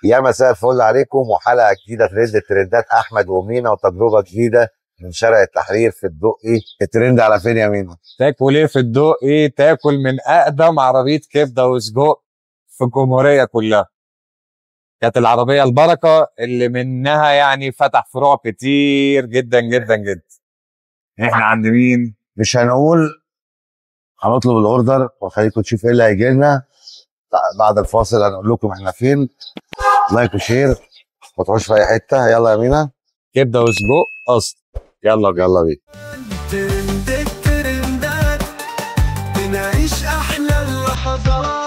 يا مساء الفل عليكم، وحلقه جديده ترند الترندات احمد ومينا، وتجربه جديده من شارع التحرير في الدقي. الترند على فين يا مينا؟ تاكل ايه في الدقي؟ تاكل من اقدم عربيه كبده وسجق في الجمهوريه كلها. كانت العربيه البركه اللي منها يعني فتح فروع كتير جدا جدا جدا. احنا عند مين؟ مش هنقول، هنطلب الاوردر وخليكم تشوفوا ايه اللي هيجي لنا. بعد الفاصل هنقول لكم احنا فين. لايك وشير، ما تروحوش في اي حته. يلا يا مينا، كبده وسجق اصل. يلا بينا. يلا بينا. ترند الترندات، بنعيش احلى اللحظات.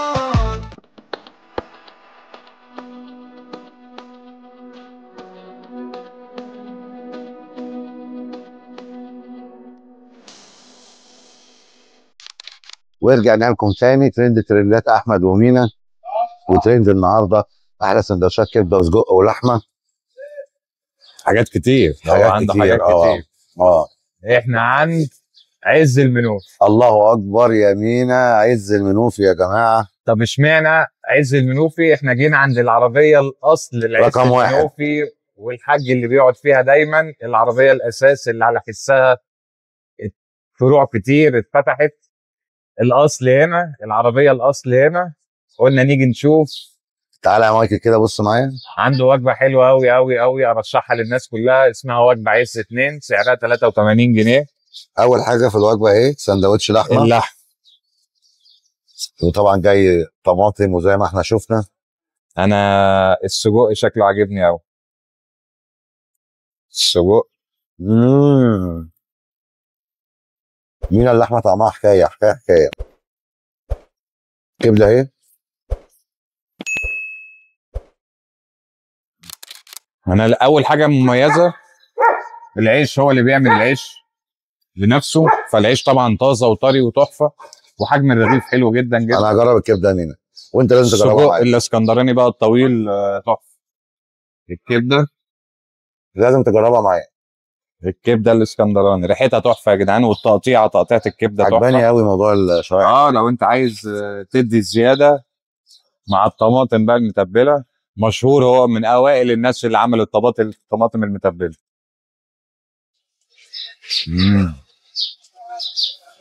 ورجعنا لكم تاني ترند ترندات احمد ومينا. وترند النهارده احلى سندوتشات كبده وسجق ولحمه. حاجات كتير، هو حاجات عنده كتير. حاجات كتير. اه احنا عند عز المنوفي. الله اكبر يا مينا، عز المنوفي يا جماعه. طب اشمعنى عز المنوفي؟ احنا جينا عند العربيه الاصل لعز رقم واحد. المنوفي، والحاج اللي بيقعد فيها دايما. العربيه الاساس اللي على حسها فروع كتير اتفتحت. الاصل هنا، العربيه الاصل هنا. قلنا نيجي نشوف. تعالى يا مايكل كده بص معايا. عنده وجبه حلوه قوي قوي قوي، ارشحها للناس كلها. اسمها وجبه عز 2، سعرها 83 جنيه. اول حاجه في الوجبه ايه؟ سندوتش لحمه. اللحم. وطبعا جاي طماطم وزي ما احنا شفنا. انا السجق شكله عاجبني قوي. السجق مينا اللحمه طعمها حكايه حكايه حكايه. كبده اهي. انا اول حاجه مميزه العيش، هو اللي بيعمل العيش لنفسه. فالعيش طبعا طازه وطري وتحفه، وحجم الرغيف حلو جدا جدا. انا هجرب الكبده يا مينا، وانت لازم تجربها السجق معايا. الاسكندراني بقى الطويل تحفه. الكبده لازم تجربها معايا. الكبده الاسكندراني ريحتها تحفه يا جدعان، والتقطيعه تقطيعه الكبده عجباني تحفه. قوي موضوع الشرايح. لو انت عايز تدي زياده مع الطماطم بقى المتبله. مشهور، هو من اوائل الناس اللي عمل الطماطم المتبله.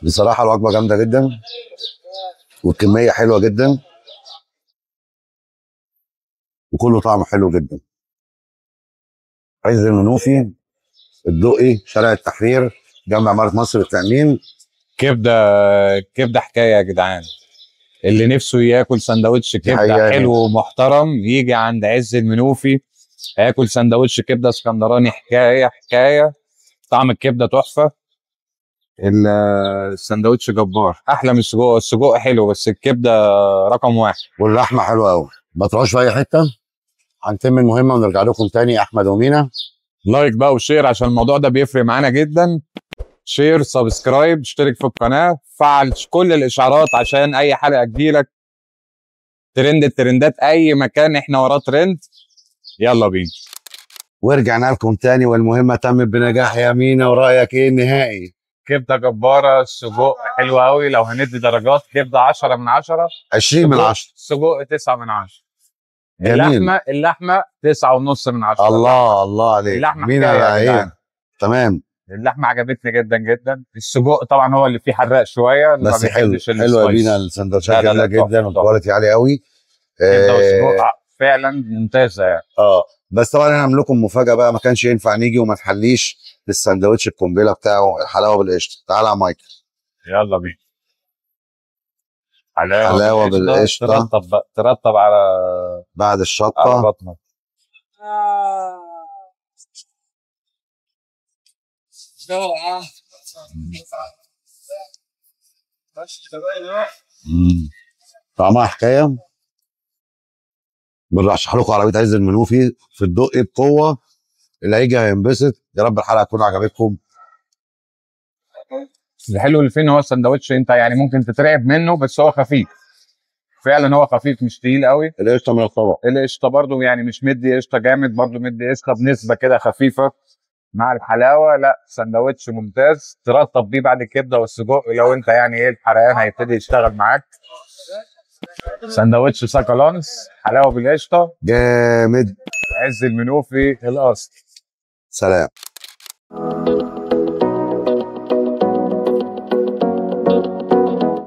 بصراحه الوجبه جامده جدا، والكميه حلوه جدا، وكله طعمه حلو جدا. عز المنوفي، الدقي، شارع التحرير، جنب عماره مصر للتامين. كبده حكايه يا جدعان. اللي نفسه ياكل سندوتش كبده حلو ومحترم يجي عند عز المنوفي. هياكل سندوتش كبده اسكندراني حكايه حكايه. طعم الكبده تحفه. السندوتش جبار، احلى من السجق. السجق حلو بس الكبده رقم واحد. واللحمه حلوه قوي. ما تروحوش في اي حته. هنتم المهمه ونرجع لكم تاني احمد ومينا. لايك بقى وشير عشان الموضوع ده بيفرق معانا جدا. شير، سبسكرايب، اشترك في القناه، فعل كل الاشعارات عشان اي حلقه تجيلك. ترند الترندات، اي مكان احنا وراه ترند. يلا بينا. ورجعنا لكم تاني، والمهمه تمت بنجاح يا مينا. ورايك ايه النهائي؟ كبده جباره، السجق حلو قوي. لو هندي درجات، كبده 10 من 10، 20 من 10، سجق 9 من 10. جميل. اللحمه 9.5 من 10. الله عليك. اللحمه مينا ايه؟ تمام. اللحمه عجبتني جدا جدا. السجق طبعا هو اللي فيه حراق شويه، بس حلو يا مينا. السندوتشات جميله جدا والكواليتي عالي قوي. كبده وسجق فعلا ممتازه يعني. بس طبعا انا هعمل لكم مفاجاه بقى. ما كانش ينفع نيجي وما نحليش بالسندوتش القنبله بتاعه، الحلاوه بالقشطه. تعالى يا مايكل. يلا بينا. حلاوه بالقشطه. ترطب على بعد الشطه على بطنك. طعمها حكايه. بنرشح لكم عربيه عز المنوفي في الدقي بقوه. اللي هيجي هينبسط. يا رب الحلقه تكون عجبتكم. الحلو اللي فيه ان هو السندوتش انت يعني ممكن تترعب منه، بس هو خفيف فعلا. هو خفيف مش تقيل قوي. القشطه من الطبق. القشطه برضو يعني مش مدي قشطه جامد، برضو مدي قشطه بنسبه كده خفيفه مع الحلاوه. لا، سندوتش ممتاز. ترطب بيه بعد الكبده والسجق لو انت يعني ايه الحرقان هيبتدي يشتغل معاك. سندوتش ساكالانس حلاوه بالقشطه، جامد. عز المنوفي الاصل. سلام.